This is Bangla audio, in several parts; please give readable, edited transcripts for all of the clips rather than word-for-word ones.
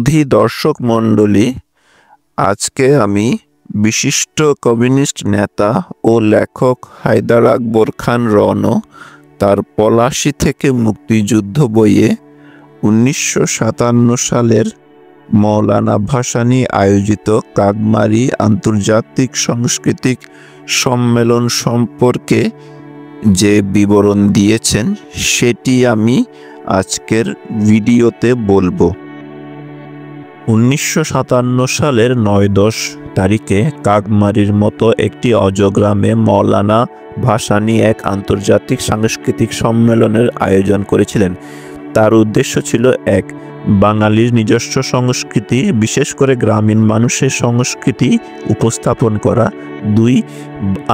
সুধী দর্শক মণ্ডলী, আজকে আমি বিশিষ্ট কমিউনিস্ট নেতা ও লেখক হায়দার আকবর খান রণ তার পলাশী থেকে মুক্তিযুদ্ধ বইয়ে 1957 সালের মৌলানা ভাসানী আয়োজিত কাগমারি আন্তর্জাতিক সাংস্কৃতিক সম্মেলন সম্পর্কে যে বিবরণ দিয়েছেন সেটি আমি আজকের ভিডিওতে বলবো। 1957 সালের 9-10 তারিখে কাগমারির মতো একটি অজগ্রামে মৌলানা ভাসানী এক আন্তর্জাতিক সাংস্কৃতিক সম্মেলনের আয়োজন করেছিলেন। তার উদ্দেশ্য ছিল এক, বাঙালির নিজস্ব সংস্কৃতি, বিশেষ করে গ্রামীণ মানুষের সংস্কৃতি উপস্থাপন করা। 2,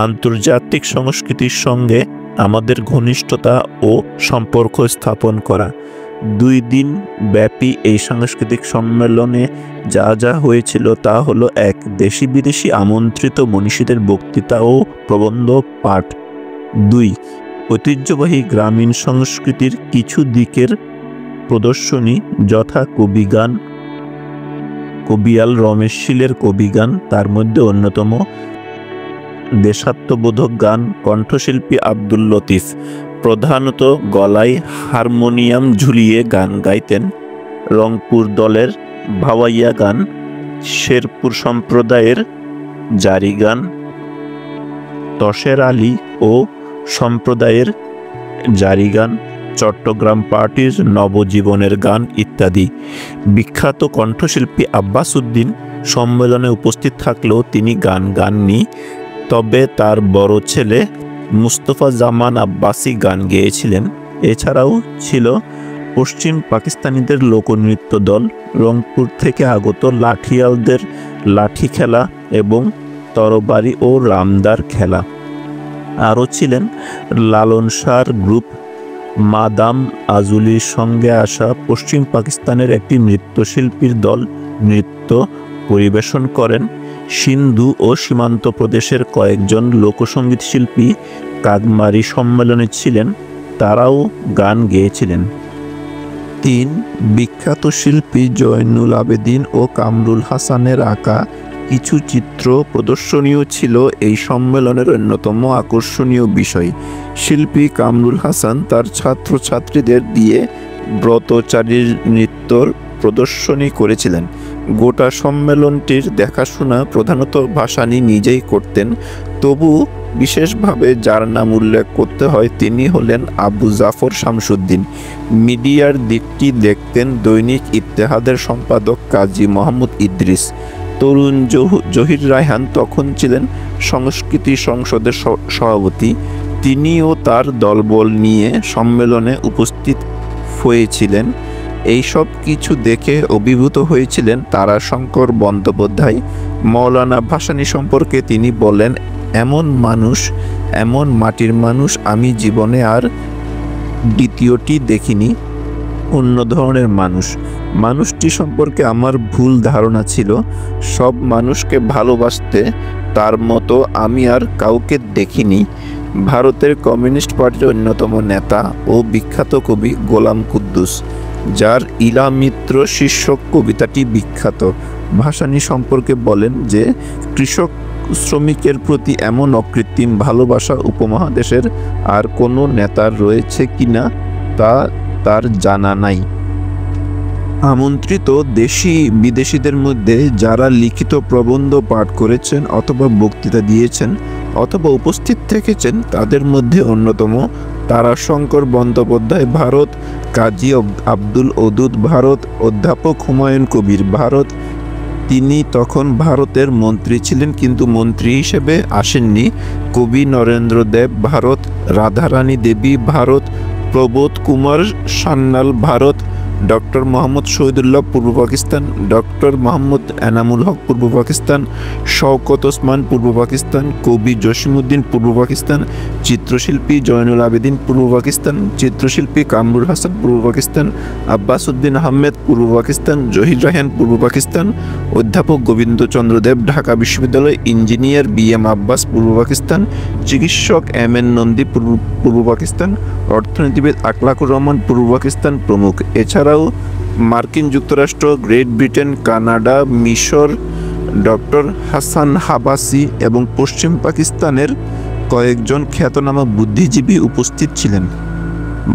আন্তর্জাতিক সংস্কৃতির সঙ্গে আমাদের ঘনিষ্ঠতা ও সম্পর্ক স্থাপন করা। 2 দিন ব্যাপী এই সাংস্কৃতিক সম্মেলনে যা যা হয়েছিল তা হলো: 1, দেশি বিদেশি আমন্ত্রিত মনীষীদের বক্তৃতা ও প্রবন্ধ পাঠ। 2, ঐতিহ্যবাহী গ্রামীণ সংস্কৃতির কিছু দিকের প্রদর্শনী, যথা কবিগান, কবিয়াল রমেশ শীলের কবিগান, তার মধ্যে অন্যতম দেশাত্মবোধক গান। কণ্ঠশিল্পী আব্দুল লতিফ প্রধানত গলায় হারমোনিয়াম ঝুলিয়ে গান গাইতেন। রংপুর দলের ভাওয়াইয়া গান, শেরপুর সম্প্রদায়ের জারি গান, তসের আলী ও সম্প্রদায়ের জারি গান, চট্টগ্রাম পার্টির নবজীবনের গান ইত্যাদি। বিখ্যাত কণ্ঠশিল্পী আব্বাস উদ্দিন সম্মেলনে উপস্থিত থাকলেও তিনি গান গাননি, তবে তার বড় ছেলে মুস্তফা জামান আব্বাসী গান গেয়েছিলেন। এছাড়াও ছিল পশ্চিম পাকিস্তানিদের লোকনৃত্য দল, রংপুর থেকে আগত লাঠিয়ালদের লাঠি খেলা এবং তরবারি ও রামদার খেলা। আরও ছিলেন লালন শাহর গ্রুপ, মাদাম আজুলির সঙ্গে আসা পশ্চিম পাকিস্তানের একটি নৃত্যশিল্পীর দল নৃত্য পরিবেশন করেন। সিন্ধু ও সীমান্ত প্রদেশের কয়েকজন লোকসঙ্গীত শিল্পী কাগমারি সম্মেলনে ছিলেন, তারাও গান গেয়েছিলেন। 3, বিখ্যাত শিল্পী জয়নুল আবেদিন ও কামরুল হাসানের আঁকা কিছু চিত্র প্রদর্শনীয় ছিল এই সম্মেলনের অন্যতম আকর্ষণীয় বিষয়। শিল্পী কামরুল হাসান তার ছাত্রছাত্রীদের দিয়ে ব্রতচারীর নৃত্যর প্রদর্শনী করেছিলেন। গোটা সম্মেলনটির দেখাশোনা প্রধানত ভাসানী নিজেই করতেন, তবু বিশেষভাবে যার নাম উল্লেখ করতে হয় তিনি হলেন আবু জাফর শামসুদ্দিন। মিডিয়ার দিকটি দেখতেন দৈনিক ইত্তেহাদের সম্পাদক কাজী মোহাম্মদ ইদ্রিস। তরুণ জহির রায়হান তখন ছিলেন সংস্কৃতি সংসদের সভাপতি। তিনিও তার দলবল নিয়ে সম্মেলনে উপস্থিত হয়েছিলেন। এই সব কিছু দেখে অভিভূত হয়েছিলেন তারাশঙ্কর বন্দ্যোপাধ্যায়। মৌলানা ভাসানী সম্পর্কে তিনি বলেন, এমন মানুষ, এমন মাটির মানুষ আমি জীবনে আর দ্বিতীয়টি দেখিনি। অন্য ধরনের মানুষ। মানুষটি সম্পর্কে আমার ভুল ধারণা ছিল, সব মানুষকে ভালোবাসতে তার মতো আমি আর কাউকে দেখিনি। ভারতের কমিউনিস্ট পার্টির অন্যতম নেতা ও বিখ্যাত কবি গোলাম কুদ্দুস, যার ইলা মিত্র শীর্ষক কবিতাটি বিখ্যাত, ভাসানী সম্পর্কে বলেন যে কৃষক শ্রমিকের প্রতি এমন অকৃত্রিম ভালোবাসা উপমহাদেশের আর কোনো নেতার রয়েছে কিনা তা তার জানা নাই। আমন্ত্রিত দেশি বিদেশিদের মধ্যে যারা লিখিত প্রবন্ধ পাঠ করেছেন অথবা বক্তৃতা দিয়েছেন অথবা উপস্থিত থেকেছেন তাদের মধ্যে অন্যতম তারাশঙ্কর বন্দ্যোপাধ্যায় ভারত, কাজী আব্দুল ওদুদ ভারত, অধ্যাপক হুমায়ুন কবির ভারত। তিনি তখন ভারতের মন্ত্রী ছিলেন কিন্তু মন্ত্রী হিসেবে আসেননি। কবি নরেন্দ্র দেব ভারত, রাধারানী দেবী ভারত, প্রবোধ কুমার সান্যাল ভারত, ডক্টর মোহাম্মদ শহীদুল্লাহ পূর্ব পাকিস্তান, ডক্টর মোহাম্মদ এনামুল হক পূর্ব পাকিস্তান, শওকত ওসমান পূর্ব পাকিস্তান, কবি জসিমউদ্দিন পূর্ব পাকিস্তান, চিত্রশিল্পী জয়নুল আবেদিন পূর্ব পাকিস্তান, চিত্রশিল্পী কামরুল হাসান পূর্ব পাকিস্তান, আব্বাস উদ্দিন আহমেদ পূর্ব পাকিস্তান, জহির রায়হান পূর্ব পাকিস্তান, অধ্যাপক গোবিন্দচন্দ্র দেব ঢাকা বিশ্ববিদ্যালয়, ইঞ্জিনিয়ার BM আব্বাস পূর্ব পাকিস্তান, চিকিৎসক MN নন্দী পূর্ব পাকিস্তান, অর্থনীতিবিদ আকলাকুর রহমান পূর্ব পাকিস্তান প্রমুখ। এছাড়াও মার্কিন যুক্তরাষ্ট্র, গ্রেট ব্রিটেন, কানাডা, মিশর, ডক্টর হাসান হাবাসি এবং পশ্চিম পাকিস্তানের কয়েকজন খ্যাতনামা বুদ্ধিজীবী উপস্থিত ছিলেন।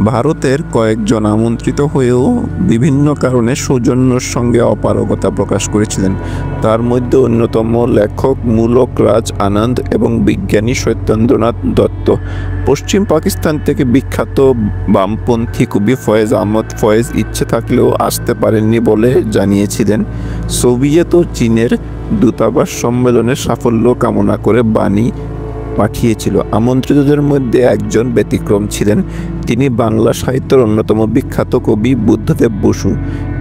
ভারতের কয়েকজন আমন্ত্রিত হয়েও বিভিন্ন কারণে সৌজন্যর সঙ্গে অপারগতা প্রকাশ করেছিলেন। তার মধ্যে অন্যতম লেখক মূলক রাজ আনন্দ এবং বিজ্ঞানী সত্যেন্দ্রনাথ দত্ত। পশ্চিম পাকিস্তান থেকে বিখ্যাত বামপন্থী কবি ফয়েজ আহমদ ফয়েজ ইচ্ছে থাকলেও আসতে পারেননি বলে জানিয়েছিলেন। সোভিয়েত ও চীনের দূতাবাস সম্মেলনের সাফল্য কামনা করে বাণী পাঠিয়েছিল। আমন্ত্রিতদের মধ্যে একজন ব্যতিক্রম ছিলেন। তিনি বাংলা সাহিত্যের অন্যতম বিখ্যাত কবি বুদ্ধদেব বসু।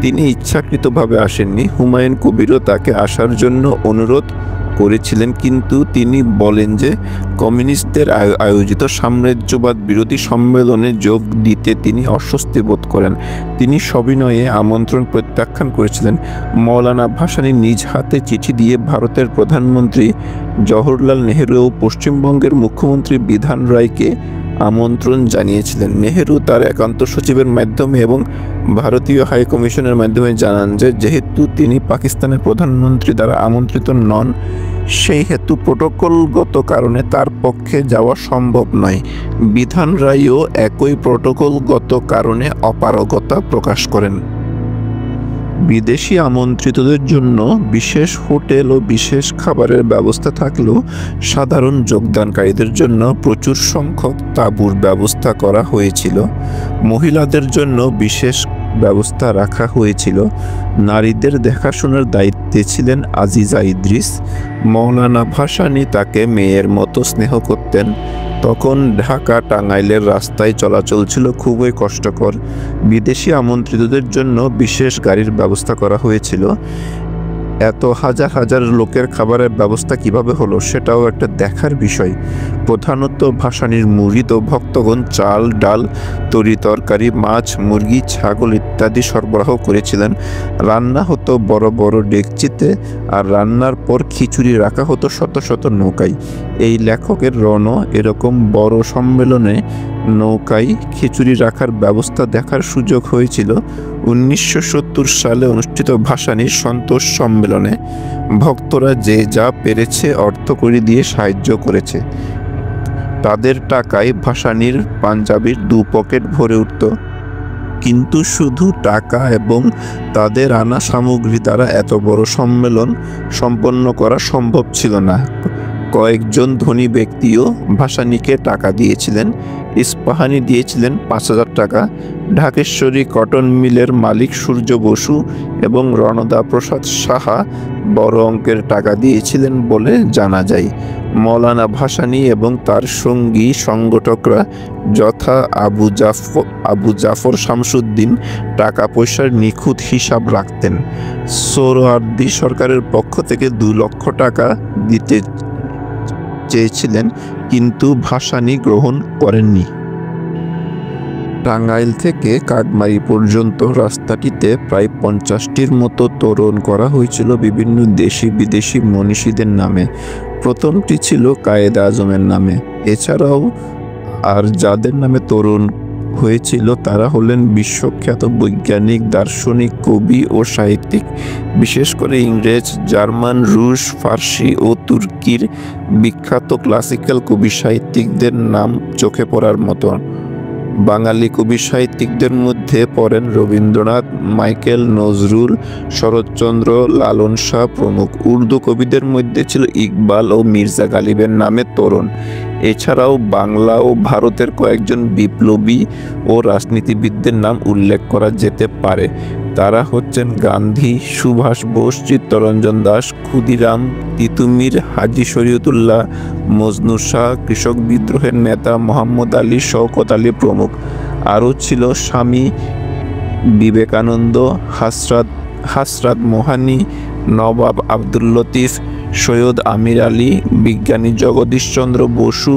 তিনি ইচ্ছাকৃতভাবে আসেননি। হুমায়ুন কবিরও তাকে আসার জন্য অনুরোধ করেছিলেন, কিন্তু তিনি বলেন যে কমিউনিস্টদের আয়োজিত সাম্রাজ্যবাদ বিরোধী সম্মেলনে যোগ দিতে তিনি অস্বস্তি বোধ করেন। তিনি সবিনয়ে আমন্ত্রণ প্রত্যাখ্যান করেছিলেন। মৌলানা ভাসানী নিজ হাতে চিঠি দিয়ে ভারতের প্রধানমন্ত্রী জওহরলাল নেহেরু ও পশ্চিমবঙ্গের মুখ্যমন্ত্রী বিধান রায়কে আমন্ত্রণ জানিয়েছিলেন। নেহেরু তার একান্ত সচিবের মাধ্যমে এবং ভারতীয় হাইকমিশনের মাধ্যমে জানান যে যেহেতু তিনি পাকিস্তানের প্রধানমন্ত্রী দ্বারা আমন্ত্রিত নন, সেই হেতু প্রটোকলগত কারণে তার পক্ষে যাওয়া সম্ভব নয়। বিধান রায়ও একই প্রটোকলগত কারণে অপারগতা প্রকাশ করেন। বিদেশি আমন্ত্রিতদের জন্য বিশেষ হোটেল ও বিশেষ খাবারের ব্যবস্থা থাকলেও সাধারণ যোগদানকারীদের জন্য প্রচুর সংখ্যক তাঁবুর ব্যবস্থা করা হয়েছিল। মহিলাদের জন্য বিশেষ ব্যবস্থা রাখা হয়েছিল। নারীদের দেখাশোনার দায়িত্বে ছিলেন আজিজা ইদ্রিস। মৌলানা ভাসানী তাকে মেয়ের মতো স্নেহ করতেন। তখন ঢাকা টাঙ্গাইলের রাস্তায় চলাচল ছিল খুবই কষ্টকর। বিদেশি আমন্ত্রিতদের জন্য বিশেষ গাড়ির ব্যবস্থা করা হয়েছিল। এত হাজার হাজার লোকের খাবারের ব্যবস্থা কিভাবে হলো সেটাও একটা দেখার বিষয়। প্রধানত ভাসানীর মুরিদ ও ভক্তগণ চাল, ডাল, তরি তরকারি, মাছ, মুরগি, ছাগল ইত্যাদি সরবরাহ করেছিলেন। রান্না হতো বড় বড় ডেকচিতে, আর রান্নার পর খিচুড়ি রাখা হতো শত শত নৌকায়। এই লেখকের রণ এরকম বড় সম্মেলনে নৌকায় খিচুড়ি রাখার ব্যবস্থা দেখার সুযোগ হয়েছিল 1970 সালে অনুষ্ঠিত ভাসানীর সন্তোষ সম্মেলনে। ভক্তরা যে যা পেরেছে অর্থকড়ি দিয়ে সাহায্য করেছে। তাদের টাকায় ভাসানীর পাঞ্জাবির 2 পকেট ভরে উঠত। কিন্তু শুধু টাকা এবং তাদের আনা সামগ্রী দ্বারা এত বড় সম্মেলন সম্পন্ন করা সম্ভব ছিল না। কয়েকজন ধনী ব্যক্তিও ভাসানীকে টাকা দিয়েছিলেন। ইস্পাহানি দিয়েছিলেন 5,000 টাকা। ঢাকেশ্বরী কটন মিলের মালিক সূর্য বসু এবং রণদা প্রসাদ সাহা বড় অঙ্কের টাকা দিয়েছিলেন বলে জানা যায়। মৌলানা ভাসানী এবং তার সঙ্গী সংগঠকরা যথা আবু জাফর শামসুদ্দিন টাকা পয়সার নিখুঁত হিসাব রাখতেন। সোহরাওয়ার্দী সরকারের পক্ষ থেকে 2 লক্ষ টাকা দিতে চেয়েছিলেন, কিন্তু ভাসানী গ্রহণ করেননি। টাঙ্গাইল থেকে কাকমারি পর্যন্ত রাস্তাটিতে প্রায় 50টির মতো তোরণ করা হয়েছিল বিভিন্ন দেশি বিদেশি মনীষীদের নামে। প্রথমটি ছিল কায়েদ আজমের নামে। এছাড়াও আর যাদের নামে তোরণ হয়েছিল তারা হলেন বিশ্বখ্যাত বৈজ্ঞানিক, দার্শনিক, কবি ও সাহিত্যিক। বিশেষ করে ইংরেজ, জার্মান, রুশ, ফার্সি ও তুর্কির বিখ্যাত ক্লাসিক্যাল কবি সাহিত্যিকদের নাম চোখে পড়ার মতো। বাঙালি কবি সাহিত্যিকদের মধ্যে পড়েন রবীন্দ্রনাথ, মাইকেল, নজরুল, শরৎচন্দ্র, লালন শাহ প্রমুখ। উর্দু কবিদের মধ্যে ছিল ইকবাল ও মির্জা গালিবের নামে তোরণ। এছাড়াও বাংলা ও ভারতের কয়েকজন বিপ্লবী ও রাজনীতিবিদদের নাম উল্লেখ করা যেতে পারে। তারা হচ্ছেন গান্ধী, সুভাষ বোস, চিত্তরঞ্জন দাস, ক্ষুদিরাম, তিতুমির, হাজী শরীয়তুল্লাহ, মজনু শাহ, কৃষক বিদ্রোহের নেতা মোহাম্মদ আলী, শওকত আলী প্রমুখ। আরও ছিল স্বামী বিবেকানন্দ, হাসরাত মোহানি, নবাব আব্দুল লতিফ, সৈয়দ আমির আলী, বিজ্ঞানী জগদীশচন্দ্র বসু,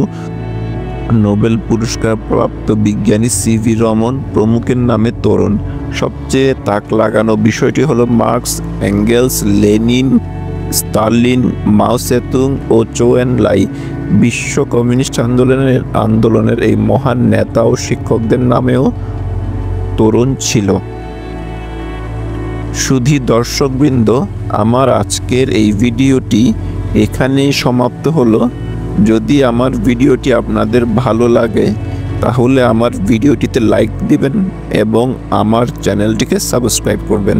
নোবেল পুরস্কার প্রাপ্ত বিজ্ঞানী সিভি রমন প্রমুখের নামে তোরণ। সবচেয়ে তাক লাগানো বিষয়টি হলো মার্কস, এঙ্গেলস, লেনিন, স্টালিন, মাও সেতুং ও চৌ এন লাই। বিশ্ব কমিউনিস্ট আন্দোলনের এই মহান নেতা ও শিক্ষকদের নামেও তোরণ ছিল। শুধু দর্শকবৃন্দ, আমার আজকের এই ভিডিওটি এখানেই সমাপ্ত হলো। যদি আমার ভিডিওটি আপনাদের ভালো লাগে তাহলে আমার ভিডিওটিতে লাইক দিবেন এবং আমার চ্যানেলটিকে সাবস্ক্রাইব করবেন।